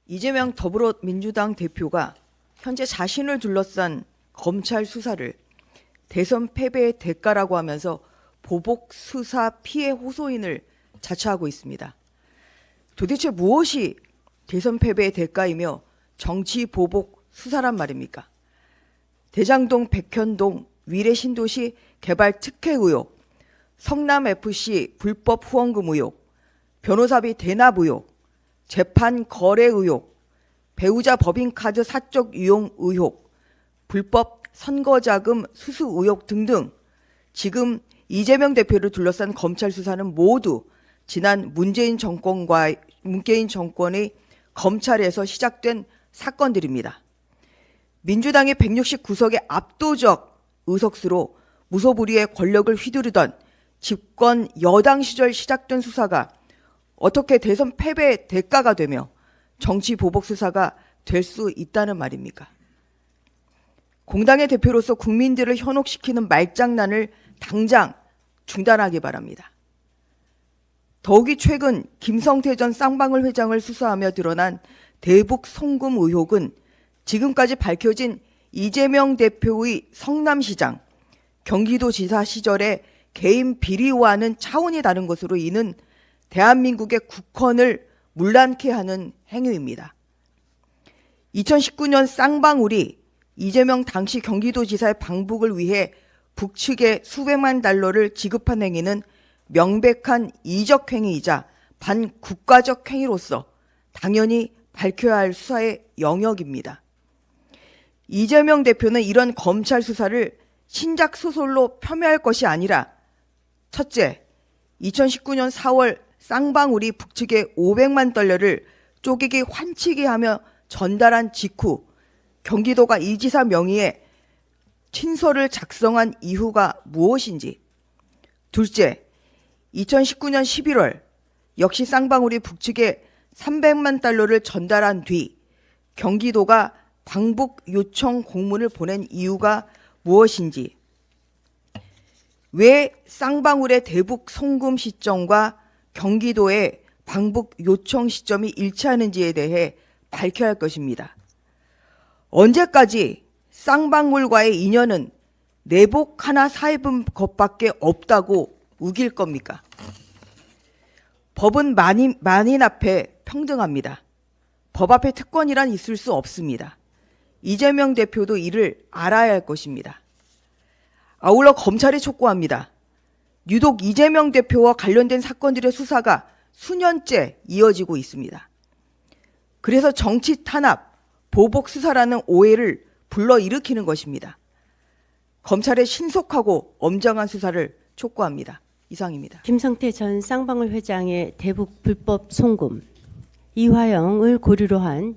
이재명 더불어민주당 대표가 현재 자신을 둘러싼 검찰 수사를 대선 패배의 대가라고 하면서 보복 수사 피해 호소인을 자처하고 있습니다. 도대체 무엇이 대선 패배의 대가이며 정치 보복 수사란 말입니까? 대장동 백현동 위례 신도시 개발 특혜 의혹, 성남FC 불법 후원금 의혹, 변호사비 대납 의혹, 재판 거래 의혹, 배우자 법인카드 사적 유용 의혹, 불법 선거자금 수수 의혹 등등 지금 이재명 대표를 둘러싼 검찰 수사는 모두 지난 문재인 정권의 검찰에서 시작된 사건들입니다. 민주당의 169석의 압도적 의석수로 무소불위의 권력을 휘두르던 집권 여당 시절 시작된 수사가 어떻게 대선 패배의 대가가 되며 정치 보복 수사가 될 수 있다는 말입니까? 공당의 대표로서 국민들을 현혹시키는 말장난을 당장 중단하기 바랍니다. 더욱이 최근 김성태 전 쌍방울 회장을 수사하며 드러난 대북 송금 의혹은 지금까지 밝혀진 이재명 대표의 성남시장, 경기도지사 시절의 개인 비리와는 차원이 다른 것으로 이는 대한민국의 국헌을 문란케 하는 행위입니다. 2019년 쌍방울이 이재명 당시 경기도지사의 방북을 위해 북측에 수백만 달러를 지급한 행위는 명백한 이적 행위이자 반국가적 행위로서 당연히 밝혀야 할 수사의 영역입니다. 이재명 대표는 이런 검찰 수사를 신작 소설로 폄훼할 것이 아니라 첫째, 2019년 4월 쌍방울이 북측에 500만 달러를 쪼개기 환치기 하며 전달한 직후 경기도가 이 지사 명의의 친서를 작성한 이유가 무엇인지, 둘째, 2019년 11월 역시 쌍방울이 북측에 300만 달러를 전달한 뒤 경기도가 방북 요청 공문을 보낸 이유가 무엇인지, 왜 쌍방울의 대북 송금 시점과 경기도의 방북 요청 시점이 일치하는지에 대해 밝혀야 할 것입니다. 언제까지 쌍방울과의 인연은 내복 하나 사입은 것밖에 없다고 우길 겁니까? 법은 만인 앞에 평등합니다. 법 앞에 특권이란 있을 수 없습니다. 이재명 대표도 이를 알아야 할 것입니다. 아울러 검찰이 촉구합니다. 유독 이재명 대표와 관련된 사건들의 수사가 수년째 이어지고 있습니다. 그래서 정치 탄압, 보복 수사라는 오해를 불러일으키는 것입니다. 검찰의 신속하고 엄정한 수사를 촉구합니다. 이상입니다. 김성태 전 쌍방울 회장의 대북 불법 송금, 이화영을 고리로 한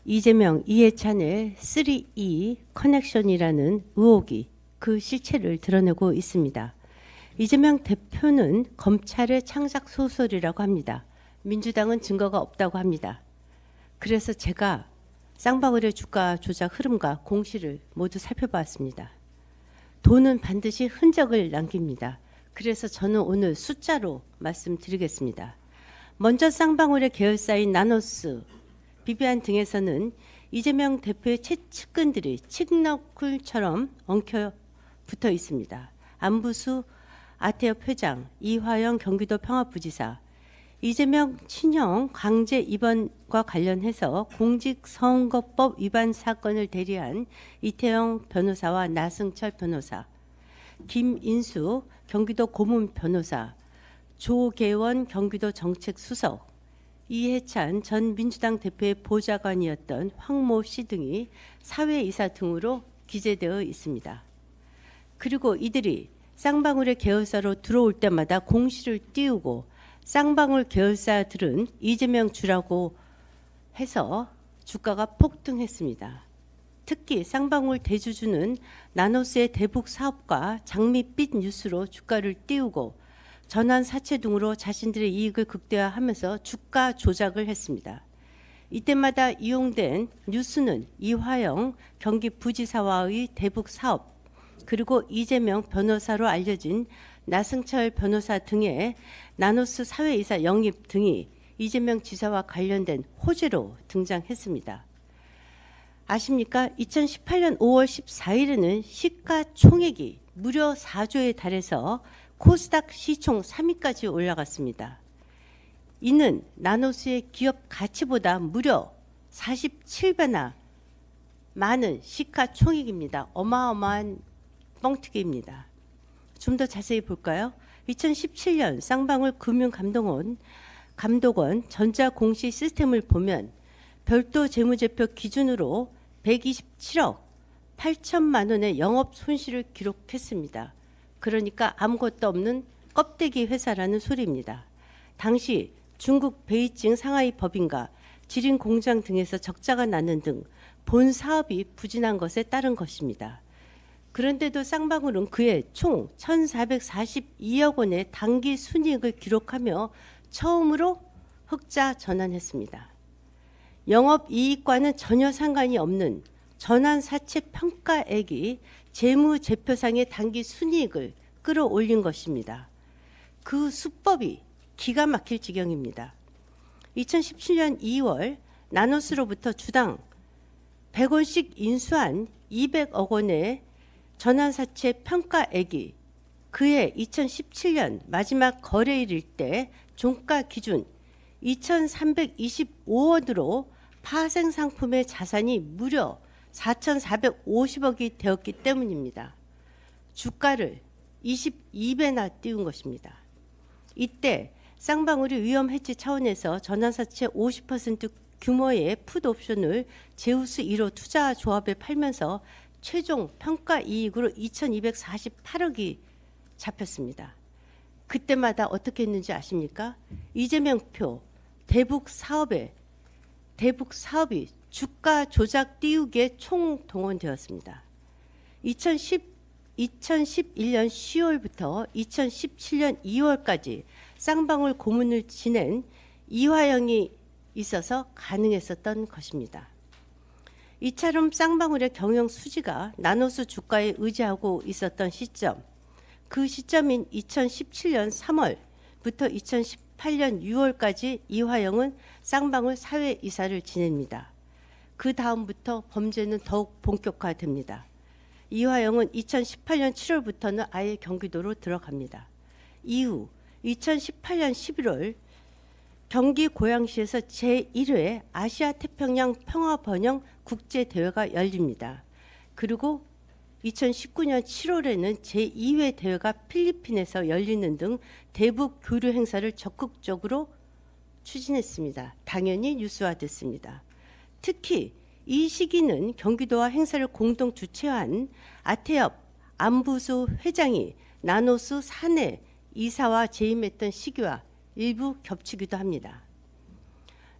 이재명, 이해찬의 3E 커넥션이라는 의혹이 그 실체를 드러내고 있습니다. 이재명 대표는 검찰의 창작 소설이라고 합니다. 민주당은 증거가 없다고 합니다. 그래서 제가 쌍방울의 주가 조작 흐름과 공시를 모두 살펴봤습니다. 돈은 반드시 흔적을 남깁니다. 그래서 저는 오늘 숫자로 말씀드리겠습니다. 먼저 쌍방울의 계열사인 나노스, 비비안 등에서는 이재명 대표의 최측근들이 칡너쿨처럼 엉켜 붙어 있습니다. 안부수 아태협 회장, 이화영 경기도 평화부지사, 이재명 친형 강제 입원과 관련해서 공직선거법 위반 사건을 대리한 이태영 변호사와 나승철 변호사, 김인수 경기도 고문 변호사, 조계원 경기도 정책수석, 이해찬 전 민주당 대표의 보좌관이었던 황모 씨 등이 사회이사 등으로 기재되어 있습니다. 그리고 이들이 쌍방울의 계열사로 들어올 때마다 공시를 띄우고 쌍방울 계열사들은 이재명 주라고 해서 주가가 폭등했습니다. 특히 쌍방울 대주주는 나노스의 대북 사업과 장밋빛 뉴스로 주가를 띄우고 전환 사채 등으로 자신들의 이익을 극대화하면서 주가 조작을 했습니다. 이때마다 이용된 뉴스는 이화영 경기부지사와의 대북 사업, 그리고 이재명 변호사로 알려진 나승철 변호사 등의 나노스 사회이사 영입 등이 이재명 지사와 관련된 호재로 등장했습니다. 아십니까? 2018년 5월 14일에는 시가총액이 무려 4조에 달해서 코스닥 시총 3위까지 올라갔습니다. 이는 나노스의 기업 가치보다 무려 47배나 많은 시가총액입니다. 어마어마한 뻥튀기입니다. 좀 더 자세히 볼까요? 2017년 쌍방울 금융감독원 전자공시 시스템을 보면 별도 재무제표 기준으로 127억 8천만 원의 영업 손실을 기록했습니다. 그러니까 아무것도 없는 껍데기 회사라는 소리입니다. 당시 중국 베이징 상하이 법인과 지린 공장 등에서 적자가 나는 등 본 사업이 부진한 것에 따른 것입니다. 그런데도 쌍방울은 그해 총 1,442억 원의 당기 순이익을 기록하며 처음으로 흑자 전환했습니다. 영업이익과는 전혀 상관이 없는 전환사채 평가액이 재무제표상의 당기 순이익을 끌어올린 것입니다. 그 수법이 기가 막힐 지경입니다. 2017년 2월 나노스로부터 주당 100원씩 인수한 200억 원의 전환사채 평가액이 그해 2017년 마지막 거래일일 때 종가 기준 2,325원으로 파생상품의 자산이 무려 4,450억이 되었기 때문입니다. 주가를 22배나 띄운 것입니다. 이때 쌍방울이 위험 해지 차원에서 전환사채 50% 규모의 풋옵션을 제우스 1호 투자조합에 팔면서 최종 평가 이익으로 2,248억이 잡혔습니다. 그때마다 어떻게 했는지 아십니까? 이재명 표 대북 사업이 주가 조작 띄우기에 총동원되었습니다. 2011년 10월부터 2017년 2월까지 쌍방울 고문을 지낸 이화영이 있어서 가능했었던 것입니다. 이처럼 쌍방울의 경영 수지가 나노스 주가에 의지하고 있었던 시점, 그 시점인 2017년 3월부터 2018년 6월까지 이화영은 쌍방울 사회이사를 지냅니다. 그 다음부터 범죄는 더욱 본격화됩니다. 이화영은 2018년 7월부터는 아예 경기도로 들어갑니다. 이후 2018년 11월 경기 고양시에서 제1회 아시아 태평양 평화번영 국제대회가 열립니다. 그리고 2019년 7월에는 제2회 대회가 필리핀에서 열리는 등 대북 교류 행사를 적극적으로 추진했습니다. 당연히 뉴스화됐습니다. 특히 이 시기는 경기도와 행사를 공동 주최한 아태엽 안부수 회장이 나노스 사내 이사와 재임했던 시기와 일부 겹치기도 합니다.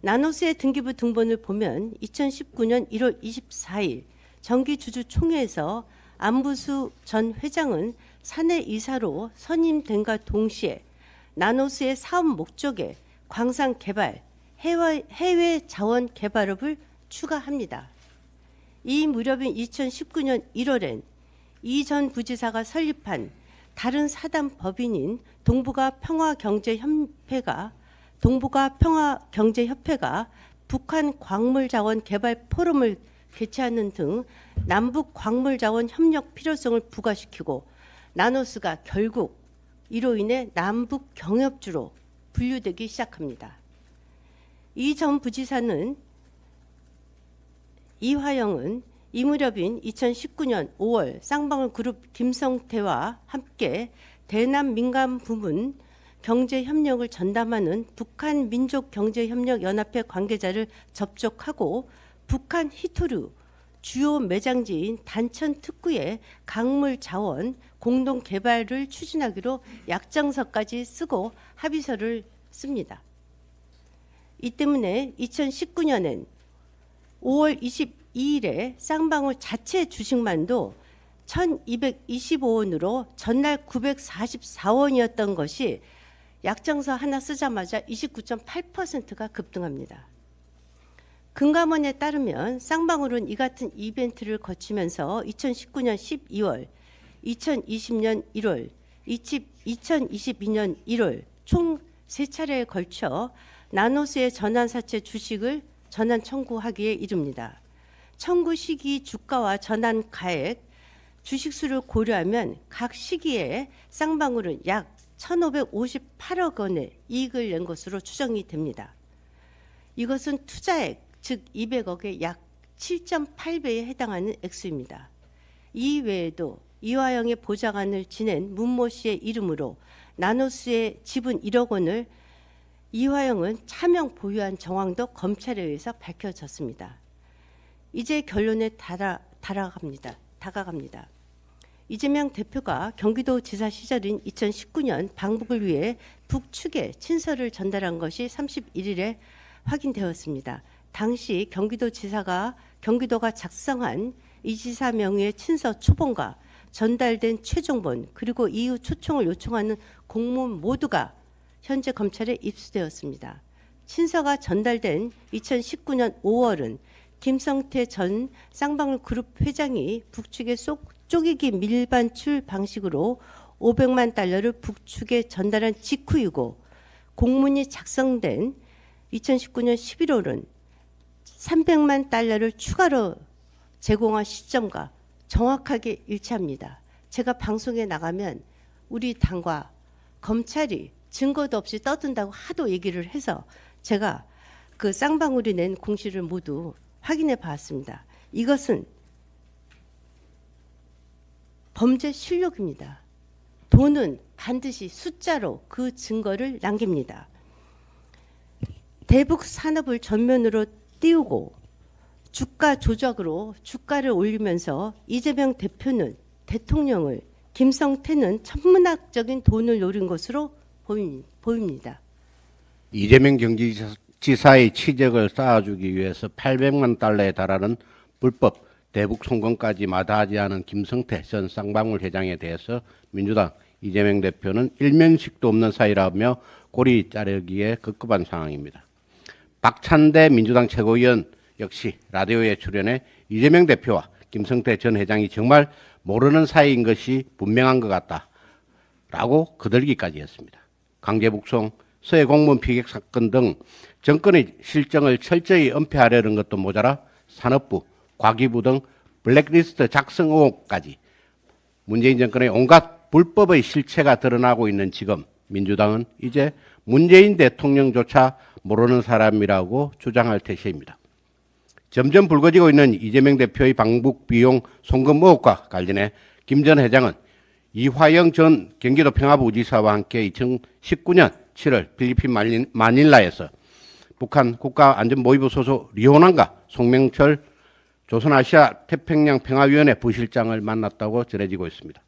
나노스의 등기부 등본을 보면 2019년 1월 24일 정기주주총회에서 안부수 전 회장은 사내 이사로 선임된과 동시에 나노스의 사업 목적에 광산 개발, 해외 자원 개발업을 추가합니다. 이 무렵인 2019년 1월엔 이 전 부지사가 설립한 다른 사단 법인인 동북아 평화경제협회가 북한 광물자원 개발 포럼을 개최하는 등 남북 광물자원 협력 필요성을 부각시키고 나노스가 결국 이로 인해 남북 경협주로 분류되기 시작합니다. 이 전 부지사는 이화영은 이 무렵인 2019년 5월 쌍방울 그룹 김성태와 함께 대남 민간 부문 경제협력을 전담하는 북한민족경제협력연합회 관계자를 접촉하고 북한 히토류 주요 매장지인 단천 특구의 강물 자원 공동 개발을 추진하기로 약정서까지 쓰고 합의서를 씁니다. 이 때문에 2019년엔 5월 22일에 쌍방울 자체 주식만도 1,225원으로 전날 944원이었던 것이 약정서 하나 쓰자마자 29.8%가 급등합니다. 금감원에 따르면 쌍방울은 이 같은 이벤트를 거치면서 2019년 12월, 2020년 1월, 2022년 1월 총 3차례에 걸쳐 나노스의 전환사채 주식을 전환 청구하기에 이릅니다. 청구 시기 주가와 전환 가액, 주식수를 고려하면 각 시기에 쌍방울은 약 1,558억 원의 이익을 낸 것으로 추정이 됩니다. 이것은 투자액, 즉 200억의 약 7.8배에 해당하는 액수입니다. 이 외에도 이화영의 보좌관을 지낸 문모 씨의 이름으로 나노스의 지분 1억 원을 이화영은 차명 보유한 정황도 검찰에 의해서 밝혀졌습니다. 이제 결론에 다가갑니다. 이재명 대표가 경기도지사 시절인 2019년 방북을 위해 북측에 친서를 전달한 것이 31일에 확인되었습니다. 당시 경기도가 작성한 이 지사 명의의 친서 초본과 전달된 최종본 그리고 이후 초청을 요청하는 공문 모두가 현재 검찰에 입수되었습니다. 친서가 전달된 2019년 5월은 김성태 전 쌍방울 그룹 회장이 북측에 쪼개기 밀반출 방식으로 500만 달러를 북측에 전달한 직후이고, 공문이 작성된 2019년 11월은 300만 달러를 추가로 제공한 시점과 정확하게 일치합니다. 제가 방송에 나가면 우리 당과 검찰이 증거도 없이 떠든다고 하도 얘기를 해서 제가 그 쌍방울이 낸 공시를 모두 확인해 봤습니다. 이것은 범죄 실력입니다. 돈은 반드시 숫자로 그 증거를 남깁니다. 대북 산업을 전면으로 띄우고 주가 조작으로 주가를 올리면서 이재명 대표는 대통령을, 김성태는 천문학적인 돈을 노린 것으로 보입니다. 이재명 경기지사의 치적을 쌓아주기 위해서 800만 달러에 달하는 불법 대북 송금까지 마다하지 않은 김성태 전 쌍방울 회장에 대해서 민주당 이재명 대표는 일면식도 없는 사이라며 고리 자르기에 급급한 상황입니다. 박찬대 민주당 최고위원 역시 라디오에 출연해 이재명 대표와 김성태 전 회장이 정말 모르는 사이인 것이 분명한 것 같다라고 거들기까지 했습니다. 강제북송, 서해 공무원 피격 사건 등 정권의 실정을 철저히 은폐하려는 것도 모자라 산업부, 과기부 등 블랙리스트 작성 의혹까지 문재인 정권의 온갖 불법의 실체가 드러나고 있는 지금 민주당은 이제 문재인 대통령조차 모르는 사람이라고 주장할 태세입니다. 점점 불거지고 있는 이재명 대표의 방북 비용 송금 의혹과 관련해 김 전 회장은 이화영 전 경기도 평화부지사와 함께 2019년 7월 필리핀 마닐라에서 북한 국가안전모의부 소속 리호남과 송명철 조선아시아 태평양 평화위원회 부실장을 만났다고 전해지고 있습니다.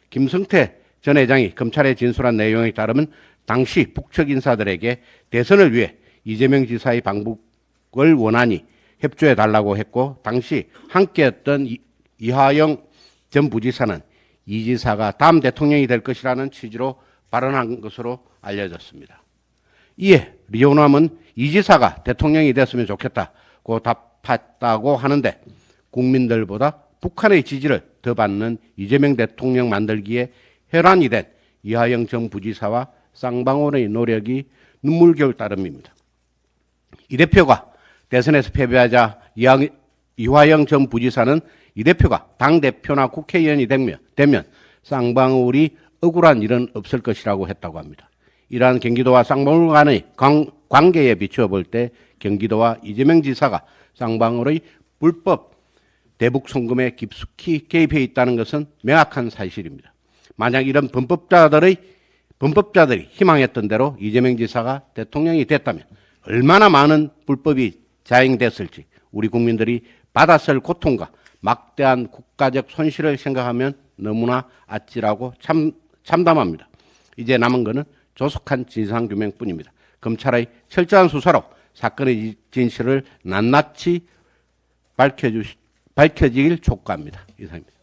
김성태 전 회장이 검찰에 진술한 내용에 따르면 당시 북측 인사들에게 대선을 위해 이재명 지사의 방북을 원하니 협조해달라고 했고, 당시 함께했던 이화영 전 부지사는 이 지사가 다음 대통령이 될 것이라는 취지로 발언한 것으로 알려졌습니다. 이에 리호남은 이 지사가 대통령이 됐으면 좋겠다고 답했다고 하는데, 국민들보다 북한의 지지를 더 받는 이재명 대통령 만들기에 혈안이 된 이화영 전 부지사와 쌍방울의 노력이 눈물겨울 따름입니다. 이 대표가 대선에서 패배하자 이화영 전 부지사는 이 대표가 당대표나 국회의원이 되면 쌍방울이 억울한 일은 없을 것이라고 했다고 합니다. 이러한 경기도와 쌍방울 간의 관계에 비추어 볼 때 경기도와 이재명 지사가 쌍방울의 불법 대북 송금에 깊숙이 개입해 있다는 것은 명확한 사실입니다. 만약 이런 범법자들이 희망했던 대로 이재명 지사가 대통령이 됐다면 얼마나 많은 불법이 자행됐을지 우리 국민들이 받았을 고통과 막대한 국가적 손실을 생각하면 너무나 아찔하고 참담합니다. 이제 남은 것은 조속한 진상규명뿐입니다. 검찰의 철저한 수사로 사건의 진실을 낱낱이 밝혀지길 촉구합니다. 이상입니다.